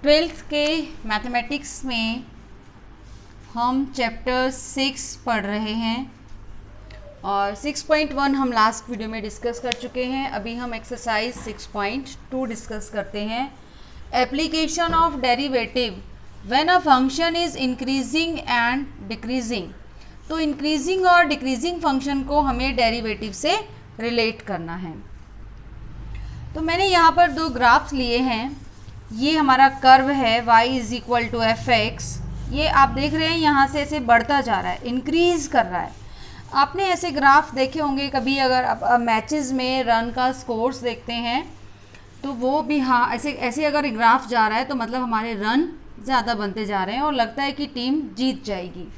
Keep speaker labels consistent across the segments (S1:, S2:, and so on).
S1: Twelfth के mathematics में हम चैप्टर 6 पढ़ रहे हैं और 6.1 हम लास्ट वीडियो में डिस्कस कर चुके हैं। अभी हम एक्सरसाइज 6.2 डिस्कस करते हैं। Application of derivative when a function is increasing and decreasing. तो इंक्रीजिंग और डिक्रीजिंग फंक्शन को हमें डेरिवेटिव से रिलेट करना है। तो मैंने यहाँ पर दो ग्राफ्स लिए हैं। ये हमारा कर्व है y is equal to f x. ये आप देख रहे हैं यहाँ से ऐसे बढ़ता जा रहा है, इंक्रीज कर रहा है। आपने ऐसे ग्राफ देखे होंगे कभी, अगर आप मैचेस में रन का स्कोर्स देखते हैं तो वो भी हाँ ऐसे ऐसे अगर ग्राफ जा रहा है तो मतलब हमारे रन ज़्यादा बनते जा रहे हैं और लगता है कि टीम जीत जाएगी।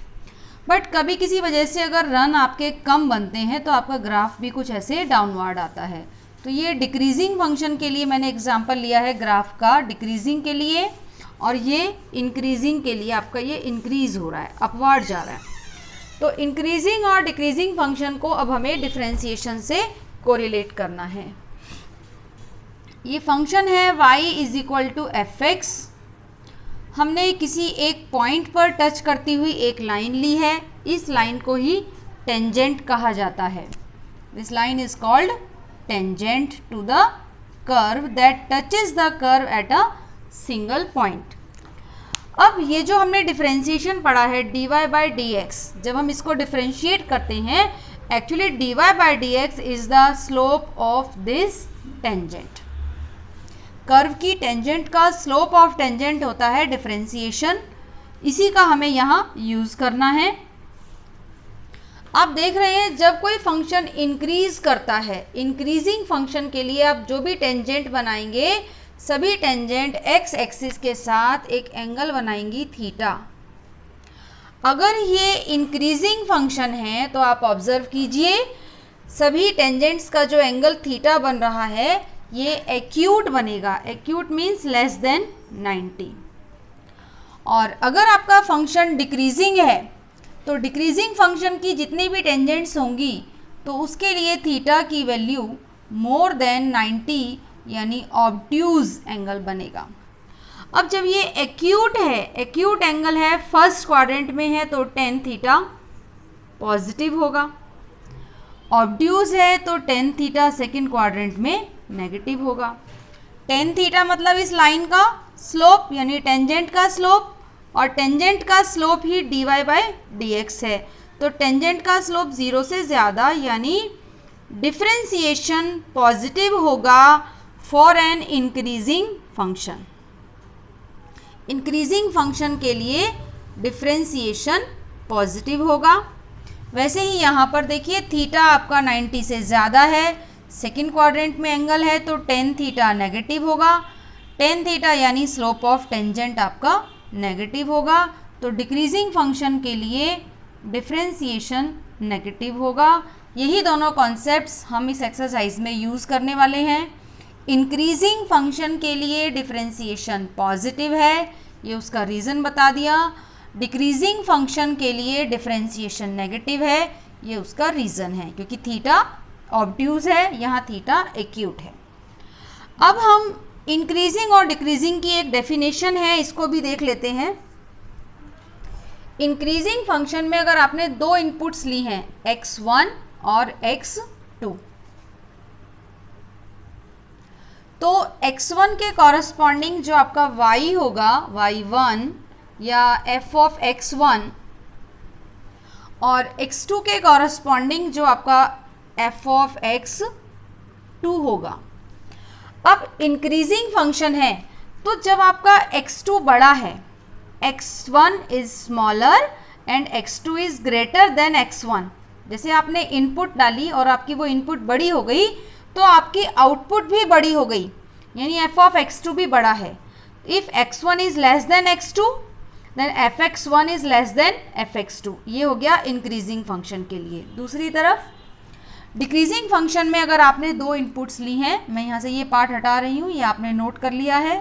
S1: बट कभी किसी वजह से अगर रन आपके कम बनते हैं तो आपका ग्राफ भी कुछ ऐसे डाउनवर्ड आता है। तो ये डिक्रीजिंग फंक्शन के लिए मैंने एग्जांपल लिया है ग्राफ का, डिक्रीजिंग के लिए, और ये इंक्रीजिंग के लिए आपका ये इंक्रीज हो रहा है, अपवर्ड जा रहा है। तो इंक्रीजिंग और डिक्रीजिंग फंक्शन को अब हमें डिफरेंशिएशन से कोरिलेट करना है। ये फंक्शन है y is equal to f x. हमने किसी एक पॉइंट पर टच करती हुई एक लाइन ली है। इस लाइन को ही टेंजेंट कहा जाता है। This line is called tangent to the curve that touches the curve at a single point. अब ये जो हमने डिफरेंशिएशन पढ़ा है dy बाई डी एक्स, जब हम इसको डिफरेंशिएट करते हैं, actually dy by D x is the slope of this tangent. Curve की टेंजेंट का स्लोप ऑफ टेंजेंट होता है डिफरेंशिएशन। इसी का हमें यहाँ यूज़ करना है। आप देख रहे हैं जब कोई फंक्शन इंक्रीज करता है, इंक्रीजिंग फंक्शन के लिए आप जो भी टेंजेंट बनाएंगे, सभी टेंजेंट एक्स एक्सिस के साथ एक एंगल बनाएंगी थीटा। अगर ये इंक्रीजिंग फंक्शन है तो आप ऑब्जर्व कीजिए सभी टेंजेंट्स का जो एंगल थीटा बन रहा है ये एक्यूट बनेगा। Acute means less than 90। और अगर आपका फंक्शन डिक्रीजिंग है तो डिक्रीजिंग फंक्शन की जितनी भी टेंजेंट्स होंगी तो उसके लिए थीटा की वैल्यू मोर देन 90 यानी ऑब्ट्यूज एंगल बनेगा। अब जब ये एक्यूट है, एक्यूट एंगल है, फर्स्ट क्वाड्रेंट में है तो टेन थीटा पॉजिटिव होगा। ऑब्ट्यूज है तो टेन थीटा सेकेंड क्वाड्रेंट में नेगेटिव होगा। टेन थीटा मतलब इस लाइन का स्लोप यानी टेंजेंट का स्लोप, और टेंजेंट का slope he dy by D x है। तो टेंजेंट का स्लोप 0 से ज़्यादा यानी डिफरेंशिएशन पॉजिटिव होगा for an increasing function. Increasing function के लिए डिफरेंशिएशन पॉजिटिव होगा। वैसे ही यहाँ पर देखिए थीटा आपका 90 से ज़्यादा है, सेकेंड क्वाड्रेंट में एंगल है तो टेन थीटा नेगेटिव होगा। टेन थीटा यानी स्लोप ऑफ टेंजेंट आपका नेगेटिव होगा। तो डिक्रीजिंग फंक्शन के लिए डिफरेंशिएशन नेगेटिव होगा। यही दोनों कॉन्सेप्ट्स हम इस एक्सरसाइज में यूज़ करने वाले हैं। इंक्रीजिंग फंक्शन के लिए डिफरेंशिएशन पॉजिटिव है, ये उसका रीज़न बता दिया। डिक्रीजिंग फंक्शन के लिए डिफरेंशिएशन नेगेटिव है, ये उसका रीज़न है, क्योंकि थीटा ऑब्ट्यूज है, यहाँ थीटा एक्यूट है। अब हम इंक्रीजिंग और डिक्रीजिंग की एक डेफिनेशन है, इसको भी देख लेते हैं। इंक्रीजिंग फंक्शन में अगर आपने दो इनपुट्स ली हैं x1 और x2, तो x1 के कॉरस्पॉन्डिंग जो आपका y होगा y1 या f ऑफ x1, और x2 के कॉरस्पॉन्डिंग जो आपका f ऑफ x2 होगा। अब इंक्रीजिंग फंक्शन है तो जब आपका x2 बड़ा है, x1 is smaller and x2 is greater than x1, जैसे आपने इनपुट डाली और आपकी वो इनपुट बड़ी हो गई तो आपकी आउटपुट भी बड़ी हो गई, यानी f ऑफ x2 भी बड़ा है। If x1 is less than x2 then fx1 is less than fx2। ये हो गया इंक्रीजिंग फंक्शन के लिए। दूसरी तरफ डिक्रीजिंग फंक्शन में अगर आपने दो इनपुट्स ली हैं, मैं यहाँ से ये पार्ट हटा रही हूँ, ये आपने नोट कर लिया है।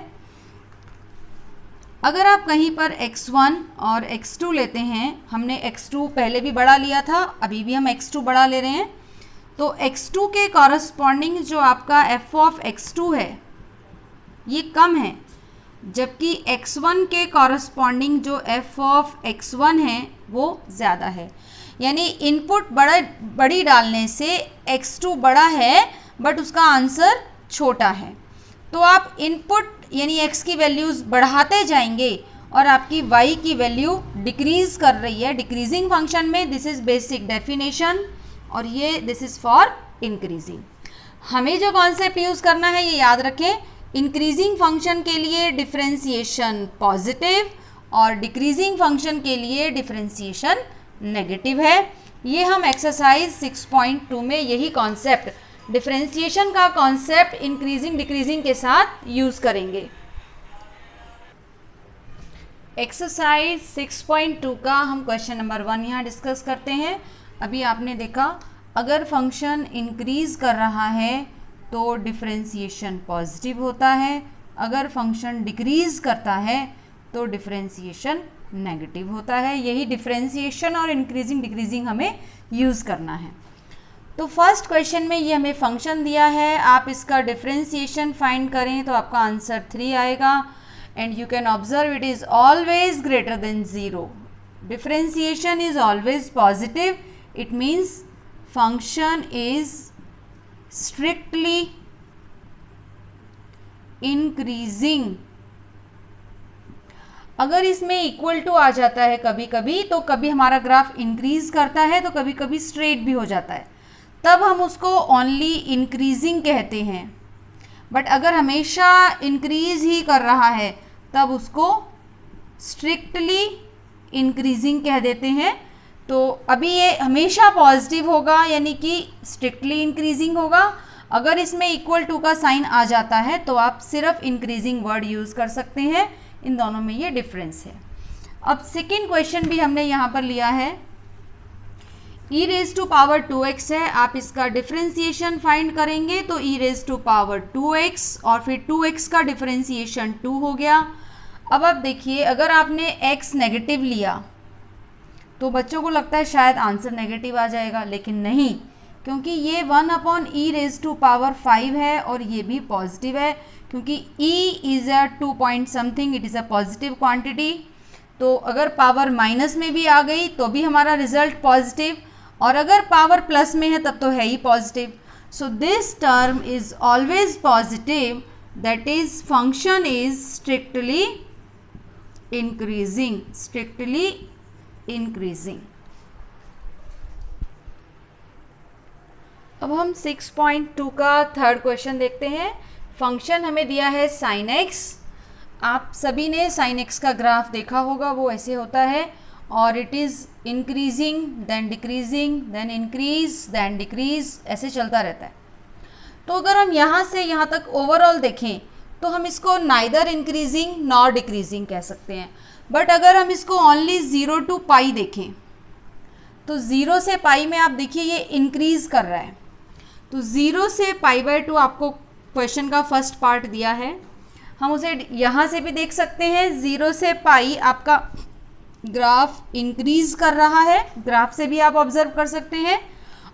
S1: अगर आप कहीं पर x1 और x2 लेते हैं, हमने x2 पहले भी बड़ा लिया था, अभी भी हम x2 बड़ा ले रहे हैं, तो x2 के कॉरस्पॉन्डिंग जो आपका f ऑफ x2 है ये कम है, जबकि x1 के कॉरस्पॉन्डिंग जो f ऑफ x1 है वो ज़्यादा है। यानी इनपुट बड़ी डालने से x2 बड़ा है बट उसका आंसर छोटा है। तो आप इनपुट यानी x की वैल्यूज़ बढ़ाते जाएंगे और आपकी y की वैल्यू डिक्रीज़ कर रही है, डिक्रीजिंग फंक्शन में। दिस इज़ बेसिक डेफिनेशन और ये दिस इज़ फॉर इंक्रीजिंग। हमें जो कॉन्सेप्ट यूज़ करना है ये याद रखें, इंक्रीजिंग फंक्शन के लिए डिफरेंशिएशन पॉजिटिव और डिक्रीजिंग फंक्शन के लिए डिफरेंशिएशन नेगेटिव है। ये हम एक्सरसाइज 6.2 में यही कॉन्सेप्ट, डिफरेंशिएशन का कॉन्सेप्ट इंक्रीजिंग डिक्रीजिंग के साथ यूज़ करेंगे। एक्सरसाइज 6.2 का हम क्वेश्चन नंबर 1 यहाँ डिस्कस करते हैं। अभी आपने देखा अगर फंक्शन इंक्रीज़ कर रहा है तो डिफरेंशिएशन पॉजिटिव होता है, अगर फंक्शन डिक्रीज़ करता है तो डिफरेंशिएशन नेगेटिव होता है। यही डिफरेंशिएशन और इंक्रीजिंग डिक्रीजिंग हमें यूज़ करना है। तो फर्स्ट क्वेश्चन में ये हमें फंक्शन दिया है, आप इसका डिफरेंशिएशन फाइंड करें तो आपका आंसर 3 आएगा। And you can observe it is always greater than 0। Differentiation is always positive, it means function is strictly increasing. अगर इसमें इक्वल टू आ जाता है कभी कभी, तो कभी हमारा ग्राफ इंक्रीज करता है तो कभी कभी स्ट्रेट भी हो जाता है, तब हम उसको ओनली इंक्रीजिंग कहते हैं। बट अगर हमेशा इंक्रीज ही कर रहा है तब उसको स्ट्रिक्टली इंक्रीजिंग कह देते हैं। तो अभी ये हमेशा पॉजिटिव होगा यानी कि स्ट्रिक्टली इंक्रीजिंग होगा। अगर इसमें इक्वल टू का साइन आ जाता है तो आप सिर्फ इंक्रीजिंग वर्ड यूज़ कर सकते हैं। इन दोनों में ये डिफरेंस है। अब सेकेंड क्वेश्चन भी हमने यहाँ पर लिया है, e raise to power 2x है, आप इसका डिफरेंशिएशन फाइंड करेंगे तो e raise to power 2x और फिर 2x का डिफरेंशिएशन 2 हो गया। अब आप देखिए अगर आपने x नेगेटिव लिया तो बच्चों को लगता है शायद आंसर नेगेटिव आ जाएगा, लेकिन नहीं, क्योंकि ये 1/e रेज टू पावर 5 है और ये भी पॉजिटिव है, क्योंकि e is a 2 point something, it is a positive quantity. तो अगर पावर माइनस में भी आ गई तो भी हमारा रिजल्ट पॉजिटिव, और अगर पावर प्लस में है तब तो है ही positive. So this term is always positive, that is function is strictly increasing, strictly increasing. अब हम 6.2 का थर्ड क्वेश्चन देखते हैं। फंक्शन हमें दिया है sin x। आप सभी ने sin x का ग्राफ देखा होगा, वो ऐसे होता है और it is increasing then decreasing then increase then decrease, ऐसे चलता रहता है। तो अगर हम यहाँ से यहाँ तक ओवरऑल देखें तो हम इसको नाइदर इंक्रीजिंग नॉर डिक्रीजिंग कह सकते हैं। बट अगर हम इसको ओनली 0 to पाई देखें तो 0 से पाई में आप देखिए ये इंक्रीज कर रहा है। तो 0 से π/2 आपको क्वेश्चन का फर्स्ट पार्ट दिया है, हम उसे यहाँ से भी देख सकते हैं। 0 से पाई आपका ग्राफ इंक्रीज कर रहा है, ग्राफ से भी आप ऑब्जर्व कर सकते हैं।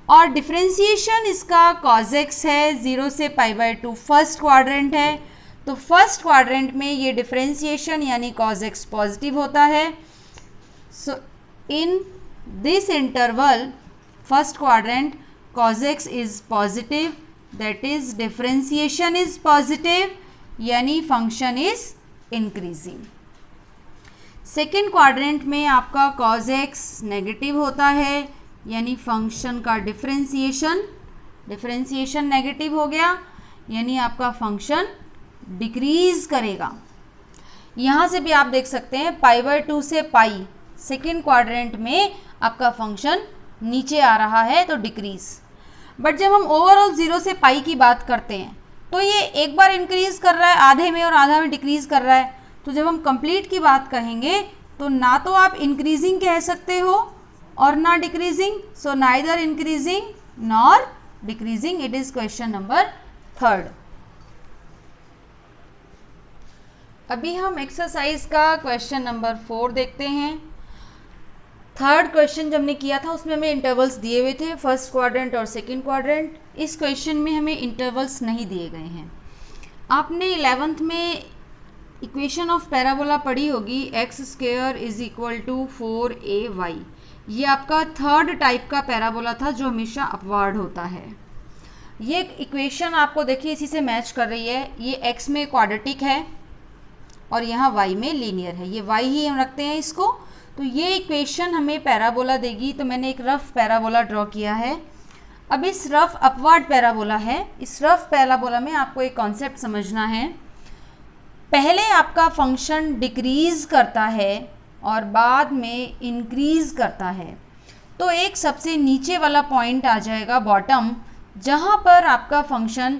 S1: और डिफरेंशिएशन इसका cos x है, 0 से π/2 फर्स्ट क्वाड्रेंट है, तो फर्स्ट क्वाड्रेंट में ये डिफरेंशिएशन यानी cos x पॉजिटिव होता है। So in this interval first quadrant cos x is positive, that is differentiation is positive, यानी function is increasing. Second quadrant में आपका cos x नेगेटिव होता है, यानी फंक्शन का डिफरेंशिएशन नेगेटिव हो गया, यानी आपका फंक्शन डिक्रीज करेगा। यहाँ से भी आप देख सकते हैं π/2 से पाई सेकेंड क्वाड्रेंट में आपका फंक्शन नीचे आ रहा है तो डिक्रीज। बट जब हम ओवरऑल 0 से पाई की बात करते हैं तो ये एक बार इंक्रीज कर रहा है आधे में और आधा में डिक्रीज कर रहा है। तो जब हम कंप्लीट की बात कहेंगे तो ना तो आप इंक्रीजिंग कह सकते हो और ना decreasing, so neither increasing nor decreasing. It is question number 3। अभी हम एक्सरसाइज का क्वेश्चन नंबर 4 देखते हैं। थर्ड क्वेश्चन जब हमने किया था उसमें हमें इंटरवल्स दिए हुए थे, फर्स्ट क्वाड्रेंट और सेकंड क्वाड्रेंट। इस क्वेश्चन में हमें इंटरवल्स नहीं दिए गए हैं। आपने 11th में इक्वेशन ऑफ पैराबोला पढ़ी होगी, x square is equal to 4ay। ये आपका थर्ड टाइप का पैराबोला था जो हमेशा अपवार्ड होता है। ये इक्वेशन आपको देखिए इसी से मैच कर रही है। ये x में क्वाड्रेटिक है और यहाँ y में लीनियर है, ये y ही हम रखते हैं इसको। तो ये इक्वेशन हमें पैराबोला देगी। तो मैंने एक रफ पैराबोला ड्रॉ किया है। अब इस रफ अपवर्ड पैराबोला है, इस रफ पैराबोला में आपको एक कॉन्सेप्ट समझना है। पहले आपका फंक्शन डिक्रीज करता है और बाद में इंक्रीज करता है। तो एक सबसे नीचे वाला पॉइंट आ जाएगा बॉटम, जहाँ पर आपका फंक्शन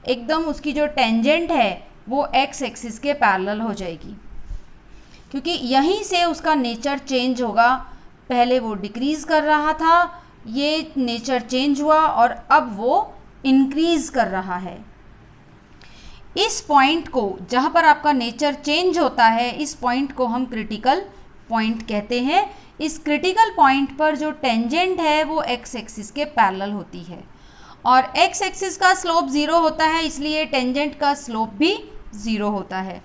S1: एकदम उसकी जो टेंजेंट है वो एक्स एक्सिस के पैरेलल हो जाएगी, क्योंकि यहीं से उसका नेचर चेंज होगा। पहले वो डिक्रीज कर रहा था, ये नेचर चेंज हुआ और अब वो इंक्रीज कर रहा है। इस पॉइंट को, जहाँ पर आपका नेचर चेंज होता है, इस पॉइंट को हम क्रिटिकल पॉइंट कहते हैं। इस क्रिटिकल पॉइंट पर जो टेंजेंट है वो एक्स एक्सिस के पैरेलल होती है और एक्स एक्सिस का स्लोप 0 होता है, इसलिए टेंजेंट का स्लोप भी 0 होता है।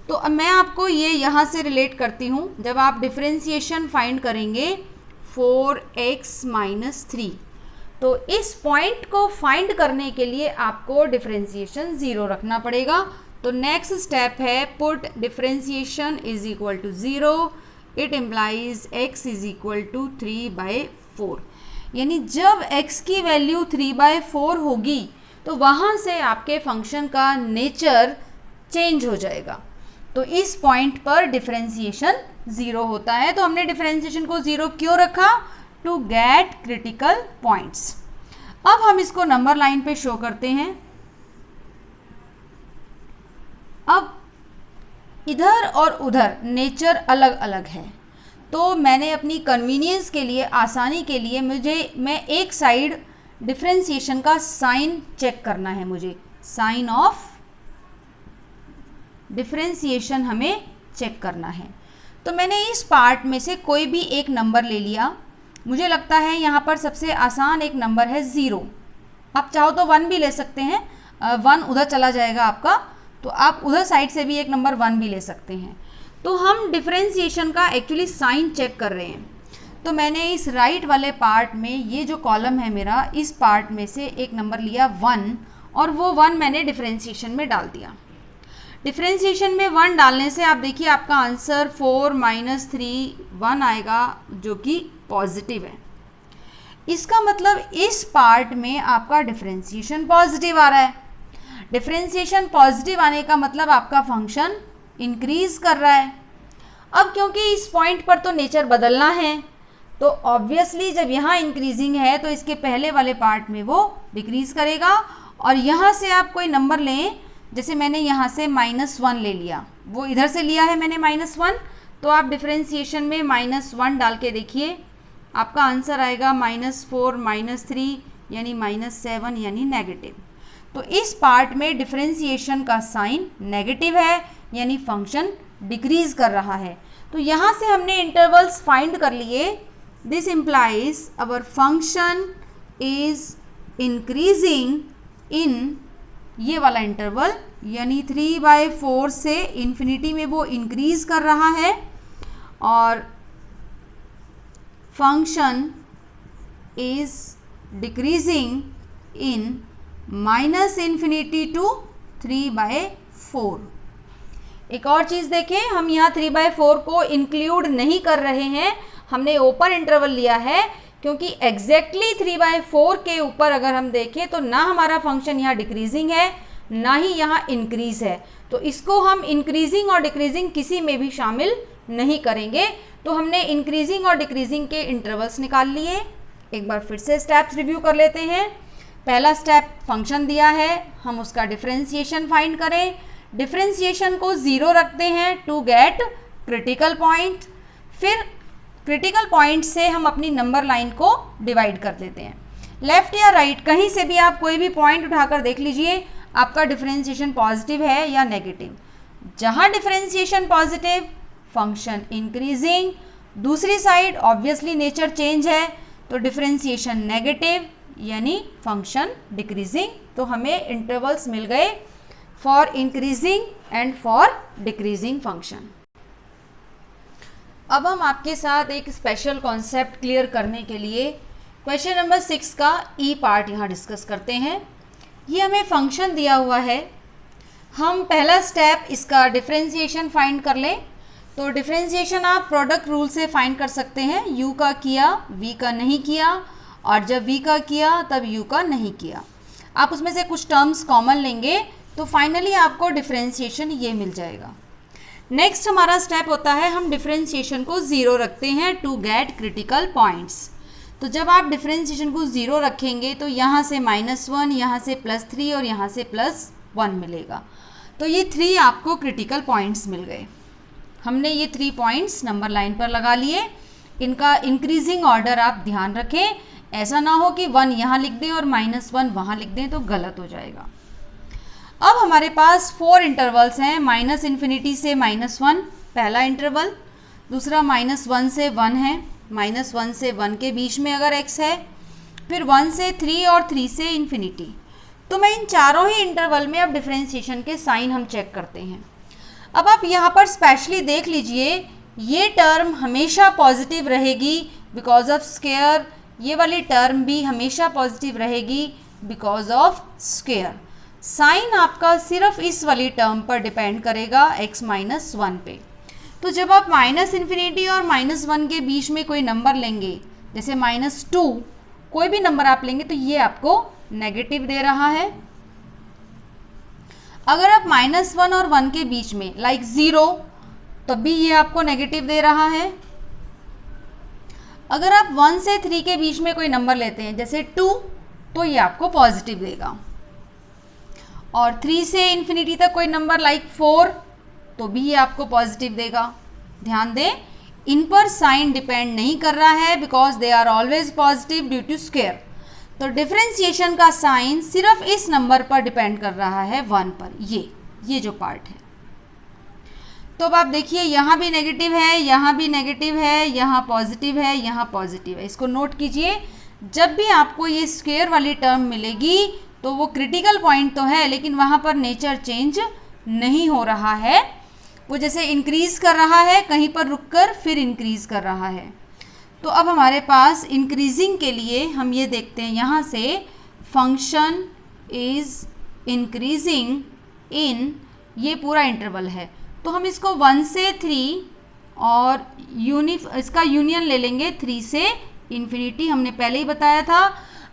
S1: तो अब मैं आपको ये यहाँ से रिलेट करती हूँ। जब आप डिफरेंशिएशन फाइंड करेंगे 4x - 3, तो इस पॉइंट को फाइंड करने के लिए आपको डिफरेंशिएशन 0 रखना पड़ेगा। तो नेक्स्ट स्टेप है put differentiation is equal to 0। It implies x is equal to 3/4। यानी जब x की वैल्यू 3/4 होगी तो वहाँ से आपके फंक्शन का नेचर चेंज हो जाएगा। तो इस पॉइंट पर डिफरेंशिएशन 0 होता है। तो हमने डिफरेंशिएशन को 0 क्यों रखा? To get critical points. अब हम इसको नंबर लाइन पे शो करते हैं। अब इधर और उधर नेचर अलग अलग है, तो मैंने अपनी कन्वीनियंस के लिए, आसानी के लिए मैं एक साइड डिफरेंशिएशन का साइन चेक करना है। मुझे साइन ऑफ डिफरेंशिएशन हमें चेक करना है। तो मैंने इस पार्ट में से कोई भी एक नंबर ले लिया। मुझे लगता है यहाँ पर सबसे आसान एक नंबर है 0। आप चाहो तो 1 भी ले सकते हैं, 1 उधर चला जाएगा आपका, तो आप उधर साइड से भी एक नंबर 1 भी ले सकते हैं। तो हम डिफरेंशिएशन का एक्चुअली साइन चेक कर रहे हैं। तो मैंने इस राइट वाले पार्ट में, ये जो कॉलम है मेरा, इस पार्ट में से एक नंबर लिया 1 और वो 1 मैंने डिफरेंशिएशन में डाल दिया। डिफरेंशिएशन में 1 डालने से आप देखिए आपका आंसर 4 - 3 1 आएगा, जो कि पॉजिटिव है। इसका मतलब इस पार्ट में आपका डिफरेंशिएशन पॉजिटिव आ रहा है। डिफरेंशिएशन पॉजिटिव आने का मतलब आपका फंक्शन इंक्रीज कर रहा है। अब क्योंकि इस पॉइंट पर तो नेचर बदलना है, तो ऑब्वियसली जब यहाँ इंक्रीजिंग है तो इसके पहले वाले पार्ट में वो डिक्रीज करेगा। और यहाँ से आप कोई नंबर लें, जैसे मैंने यहाँ से -1 ले लिया, वो इधर से लिया है मैंने -1, तो आप डिफरेंशिएशन में -1 डाल के देखिए, आपका आंसर आएगा -4 - 3 यानी -7 यानी नेगेटिव। तो इस पार्ट में डिफरेंशिएशन का साइन नेगेटिव है, यानी फंक्शन डिक्रीज कर रहा है। तो यहाँ से हमने इंटरवल्स फाइंड कर लिए। This implies our function is increasing in ये वाला इंटरवल, यानी 3/4 से इन्फिनिटी में वो इंक्रीज कर रहा है और function is decreasing in -∞ to 3/4। एक और चीज़ देखें, हम यहाँ 3/4 को इंक्लूड नहीं कर रहे हैं, हमने ओपन इंटरवल लिया है, क्योंकि एग्जैक्टली 3/4 के ऊपर अगर हम देखें तो ना हमारा फंक्शन यहाँ डिक्रीजिंग है ना ही यहाँ इंक्रीज है। तो इसको हम इंक्रीजिंग और डिक्रीजिंग किसी में भी शामिल नहीं करेंगे। तो हमने इंक्रीजिंग और डिक्रीजिंग के इंटरवल्स निकाल लिए। एक बार फिर से स्टेप्स रिव्यू कर लेते हैं। पहला स्टेप, फंक्शन दिया है, हम उसका डिफरेंशिएशन फाइंड करें। डिफरेंशिएशन को 0 रखते हैं टू गेट क्रिटिकल पॉइंट। फिर क्रिटिकल पॉइंट से हम अपनी नंबर लाइन को डिवाइड कर देते हैं। लेफ्ट या राइट कहीं से भी आप कोई भी पॉइंट उठाकर देख लीजिए, आपका डिफरेंशिएशन पॉजिटिव है या नेगेटिव। जहाँ डिफरेंशिएशन पॉजिटिव, फंक्शन इंक्रीजिंग, दूसरी साइड ऑब्वियसली नेचर चेंज है, तो डिफरेंशिएशन नेगेटिव यानी फंक्शन डिक्रीजिंग। तो हमें इंटरवल्स मिल गए for increasing and for decreasing function. अब हम आपके साथ एक स्पेशल कॉन्सेप्ट क्लियर करने के लिए क्वेश्चन नंबर 6 का ई पार्ट यहाँ डिस्कस करते हैं। ये हमें फंक्शन दिया हुआ है, हम पहला स्टेप इसका डिफरेंशिएशन फाइंड कर लें। तो डिफरेंशिएशन आप प्रोडक्ट रूल से फाइंड कर सकते हैं। u का किया, v का नहीं किया, और जब v का किया तब u का नहीं किया। आप उसमें से कुछ टर्म्स कॉमन लेंगे तो फाइनली आपको डिफरेंशिएशन ये मिल जाएगा। नेक्स्ट हमारा स्टेप होता है, हम डिफरेंशिएशन को 0 रखते हैं टू गेट क्रिटिकल पॉइंट्स। तो जब आप डिफरेंशिएशन को 0 रखेंगे तो यहाँ से -1, यहाँ से +3 और यहाँ से +1 मिलेगा। तो ये 3 आपको क्रिटिकल पॉइंट्स मिल गए। हमने ये 3 पॉइंट्स नंबर लाइन पर लगा लिए। इनका इंक्रीजिंग ऑर्डर आप ध्यान रखें, ऐसा ना हो कि 1 यहाँ लिख दें और -1 वहाँ लिख दें तो गलत हो जाएगा। अब हमारे पास 4 इंटरवल्स हैं, -∞ से -1 पहला इंटरवल, दूसरा -1 से 1 है, -1 से 1 के बीच में अगर x है, फिर 1 से 3 और 3 से ∞। तो मैं इन चारों ही इंटरवल में अब डिफरेंशिएशन के साइन हम चेक करते हैं। अब आप यहाँ पर स्पेशली देख लीजिए, ये टर्म हमेशा पॉजिटिव रहेगी बिकॉज ऑफ स्क्वायर, ये वाली टर्म भी हमेशा पॉजिटिव रहेगी बिकॉज ऑफ स्क्वायर। साइन आपका सिर्फ इस वाली टर्म पर डिपेंड करेगा x -1 पे। तो जब आप -∞ और -1 के बीच में कोई नंबर लेंगे, जैसे -2, कोई भी नंबर आप लेंगे तो ये आपको नेगेटिव दे रहा है। अगर आप -1 और 1 के बीच में लाइक 0, तब भी ये आपको नेगेटिव दे रहा है। अगर आप 1 से 3 के बीच में कोई नंबर लेते हैं जैसे 2, तो ये आपको पॉजिटिव देगा। और 3 से ∞ तक कोई नंबर लाइक 4, तो भी ये आपको पॉजिटिव देगा। ध्यान दें, इन पर साइन डिपेंड नहीं कर रहा है because they are always positive due to square. तो डिफरेंशिएशन का साइन सिर्फ इस नंबर पर डिपेंड कर रहा है 1 पर, ये जो पार्ट है। तो अब आप देखिए, यहाँ भी नेगेटिव है, यहाँ भी नेगेटिव है, यहाँ पॉजिटिव है, यहाँ पॉजिटिव है। इसको नोट कीजिए, जब भी आपको ये स्क्वायर वाली टर्म मिलेगी तो वो क्रिटिकल पॉइंट तो है लेकिन वहाँ पर नेचर चेंज नहीं हो रहा है, वो जैसे इंक्रीज कर रहा है, कहीं पर रुककर फिर इंक्रीज कर रहा है। तो अब हमारे पास इंक्रीजिंग के लिए हम ये देखते हैं, यहाँ से फंक्शन इज इंक्रीजिंग इन, ये पूरा इंटरवल है, तो हम इसको 1 से 3 और इसका यूनियन ले लेंगे 3 से ∞। हमने पहले ही बताया था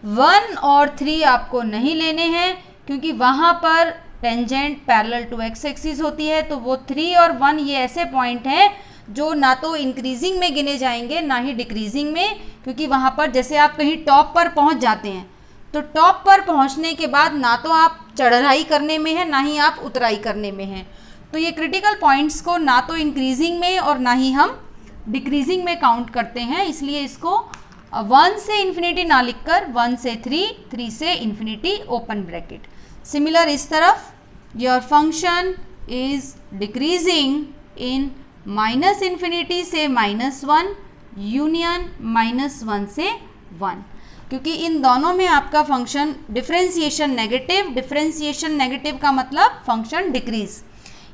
S1: 1 और 3 आपको नहीं लेने हैं क्योंकि वहाँ पर tangent parallel to x axis होती है। तो वो 3 और 1 ये ऐसे पॉइंट हैं जो ना तो इंक्रीजिंग में गिने जाएंगे ना ही डिक्रीजिंग में, क्योंकि वहाँ पर जैसे आप कहीं टॉप पर पहुँच जाते हैं तो टॉप पर पहुँचने के बाद ना तो आप चढ़ाई करने में हैं ना ही आप उतराई करने में हैं। तो ये क्रिटिकल पॉइंट्स को ना तो इंक्रीजिंग में और ना ही हम डिक्रीजिंग में काउंट करते हैं, इसलिए इसको 1 से ∞ ना लिखकर 1 से 3, 3 से ∞, ओपन ब्रैकेट। सिमिलर इस तरफ, your function is decreasing in -∞ से -1 यूनियन -1 से 1, क्योंकि इन दोनों में आपका फंक्शन डिफरेंशिएशन नेगेटिव का मतलब फंक्शन डिक्रीज।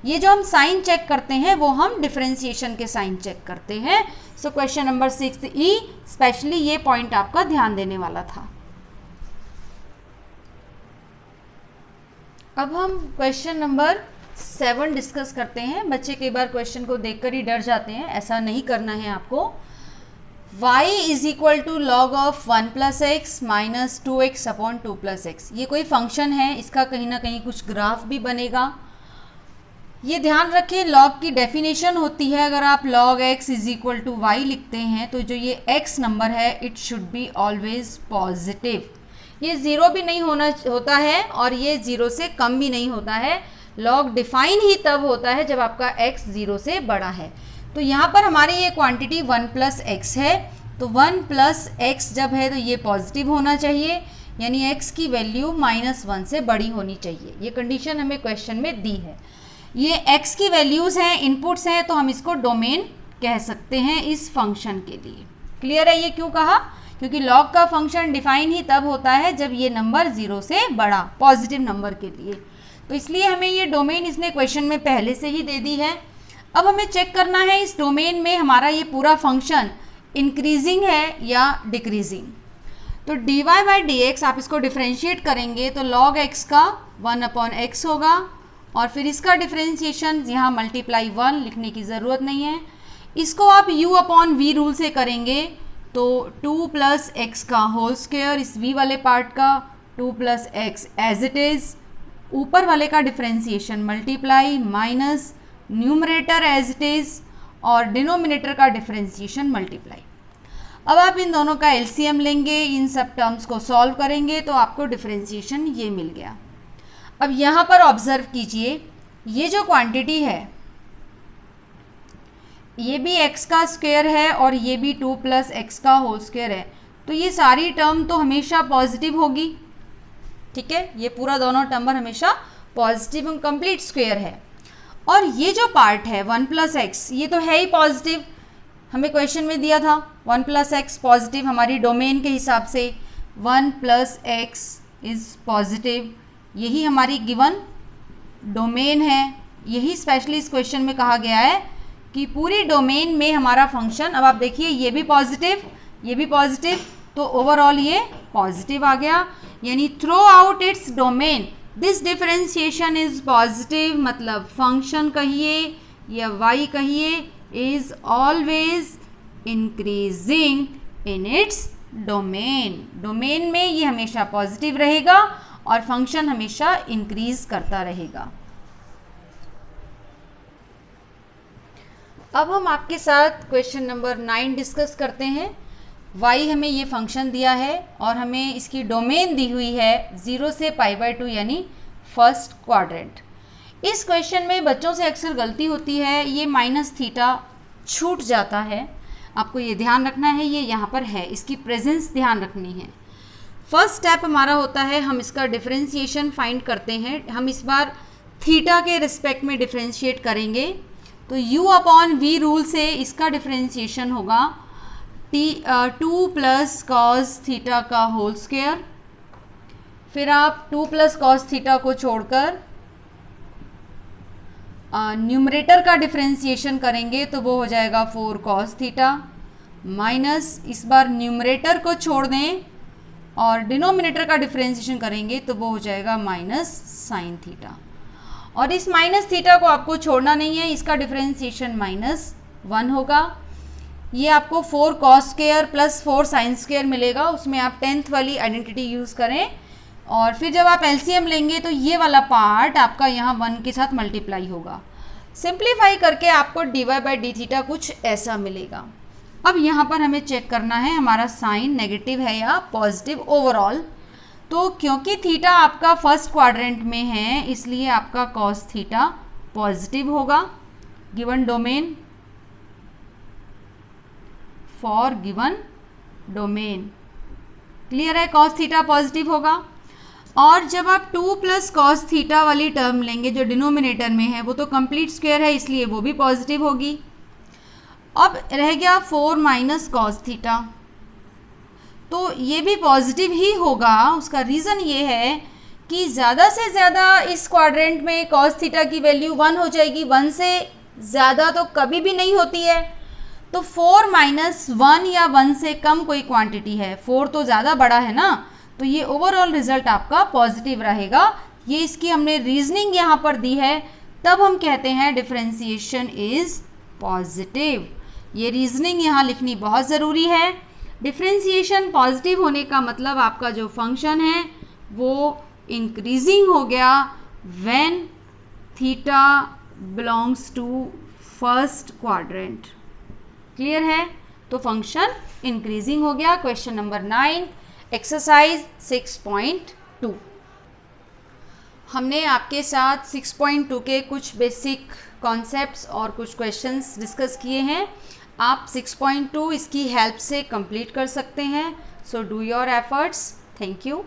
S1: ये जो हम साइन चेक करते हैं वो हम डिफरेंशिएशन के साइन चेक करते हैं। सो क्वेश्चन नंबर 6 ई स्पेशली ये पॉइंट आपका ध्यान देने वाला था। अब हम क्वेश्चन नंबर 7 डिस्कस करते हैं। बच्चे कई बार क्वेश्चन को देखकर ही डर जाते हैं, ऐसा नहीं करना है आपको। y is equal to log of 1 + x minus 2x upon 2 + x। ये कोई फंक्शन है, इसका कहीं ना कहीं कुछ ग्राफ भी बनेगा। ये ध्यान रखें, लॉग की डेफिनेशन होती है, अगर आप log x is equal to y लिखते हैं तो जो ये x नंबर है it should be always positive. ये 0 भी नहीं होता है और ये 0 से कम भी नहीं होता है। log डिफाइन ही तब होता है जब आपका x 0 से बड़ा है। तो यहाँ पर हमारी ये क्वांटिटी 1 + x है, तो 1 + x जब है तो ये पॉजिटिव होना चाहिए, यानी x की वैल्यू -1 से बड़ी होनी चाहिए। ये कंडीशन हमें क्वेश्चन में दी है। ये x की वैल्यूज़ हैं, इनपुट्स हैं, तो हम इसको डोमेन कह सकते हैं इस फंक्शन के लिए। क्लियर है ये क्यों कहा? क्योंकि log का फंक्शन डिफाइन ही तब होता है जब ये नंबर 0 से बड़ा, पॉजिटिव नंबर के लिए। तो इसलिए हमें ये डोमेन इसने क्वेश्चन में पहले से ही दे दी है। अब हमें चेक करना है इस डोमेन में हमारा ये पूरा फंक्शन इंक्रीजिंग है या डिक्रीजिंग। तो dy बाई डी एक्स आप इसको डिफ्रेंशिएट करेंगे तो log x का 1/x होगा, और फिर इसका डिफ्रेंशिएशन यहाँ मल्टीप्लाई 1 लिखने की ज़रूरत नहीं है। इसको आप u/v रूल से करेंगे तो 2 + x का होल स्क्वायर, इस v वाले पार्ट का 2 + x एज इट इज़, ऊपर वाले का differentiation multiply minus numerator as it is, और डिनोमिनेटर का डिफ्रेंशिएशन मल्टीप्लाई। अब आप इन दोनों का एलसीएम लेंगे, इन सब टर्म्स को सॉल्व करेंगे तो आपको डिफ्रेंशिएशन ये मिल गया। अब यहाँ पर ऑब्जर्व कीजिए, ये जो क्वांटिटी है ये भी x का स्क्वायर है और ये भी 2 + x का होल स्क्वायर है, तो ये सारी टर्म तो हमेशा पॉजिटिव होगी। ठीक है, ये पूरा दोनों नंबर हमेशा पॉजिटिव और कंप्लीट स्क्वायर है। और ये जो पार्ट है 1 + x ये तो है ही पॉजिटिव, हमें क्वेश्चन में दिया था 1 + x पॉजिटिव, हमारी डोमेन के हिसाब से 1 + x इज़ पॉजिटिव, यही हमारी गिवन डोमेन है। यही स्पेशली इस क्वेश्चन में कहा गया है कि पूरी डोमेन में हमारा फंक्शन, अब आप देखिए ये भी पॉजिटिव ये भी पॉजिटिव, तो ओवरऑल ये पॉजिटिव आ गया। यानी through out its domain this differentiation is positive, मतलब फंक्शन कहिए या y कहिए is always increasing in its domain. Domain में ये हमेशा पॉजिटिव रहेगा और फंक्शन हमेशा इंक्रीज करता रहेगा। अब हम आपके साथ क्वेश्चन नंबर 9 डिस्कस करते हैं। y हमें ये फंक्शन दिया है और हमें इसकी डोमेन दी हुई है 0 से π/2 यानी फर्स्ट क्वाड्रेंट। इस क्वेश्चन में बच्चों से अक्सर गलती होती है, ये -θ छूट जाता है, आपको ये ध्यान रखना है, ये यहाँ पर है, इसकी प्रेजेंस ध्यान रखनी है। फर्स्ट स्टेप हमारा होता है हम इसका डिफरेंशिएशन फाइंड करते हैं। हम इस बार थीटा के रिस्पेक्ट में डिफरेंशिएट करेंगे, तो u/v रूल से इसका डिफरेंशिएशन होगा 2 + cos थीटा का होल स्क्वायर, फिर आप 2 + cos थीटा को छोड़कर न्यूमरेटर का डिफरेंशिएशन करेंगे तो वो हो जाएगा 4 cos थीटा, माइनस इस बार न्यूमरेटर को छोड़ दें और डिनोमिनेटर का डिफरेंशिएशन करेंगे तो वो हो जाएगा -sin थीटा। और इस -θ को आपको छोड़ना नहीं है, इसका डिफरेंशिएशन -1 होगा। ये आपको 4 cos स्क्वायर + 4 sin स्क्वायर मिलेगा, उसमें आप 10th वाली आइडेंटिटी यूज़ करें और फिर जब आप एलसीएम लेंगे तो ये वाला पार्ट आपका यहाँ 1 के साथ मल्टीप्लाई होगा। सिंप्लीफाई करके आपको dy/dθ कुछ ऐसा मिलेगा। अब यहाँ पर हमें चेक करना है हमारा साइन नेगेटिव है या पॉजिटिव ओवरऑल। तो क्योंकि थीटा आपका फर्स्ट क्वाड्रेंट में है इसलिए आपका cos थीटा पॉजिटिव होगा given domain for given domain. Clear है, cos थीटा पॉजिटिव होगा। और जब आप 2 + cos थीटा वाली टर्म लेंगे जो डिनोमिनेटर में है वो तो कंप्लीट स्क्वायर है इसलिए वो भी पॉजिटिव होगी। अब रह गया 4 - cos थीटा, तो ये भी पॉजिटिव ही होगा। उसका रीज़न ये है कि ज़्यादा से ज़्यादा इस क्वाड्रेंट में cos थीटा की वैल्यू 1 हो जाएगी, 1 से ज़्यादा तो कभी भी नहीं होती है। तो 4 - 1 या 1 से कम कोई क्वांटिटी है, 4 तो ज़्यादा बड़ा है ना, तो ये ओवरऑल रिजल्ट आपका पॉजिटिव रहेगा। ये इसकी हमने रीजनिंग यहाँ पर दी है, तब हम कहते हैं डिफरेंशिएशन इज़ पॉजिटिव। ये रीजनिंग यहाँ लिखनी बहुत ज़रूरी है। डिफरेंशिएशन पॉजिटिव होने का मतलब आपका जो फंक्शन है वो इंक्रीजिंग हो गया when theta belongs to first quadrant. Clear है, तो फंक्शन इंक्रीजिंग हो गया। Question number 9 exercise 6.2। हमने आपके साथ 6.2 के कुछ बेसिक कॉन्सेप्ट्स और कुछ क्वेश्चंस डिस्कस किए हैं। आप 6.2 इसकी हेल्प से कंप्लीट कर सकते हैं। So do your efforts. Thank you.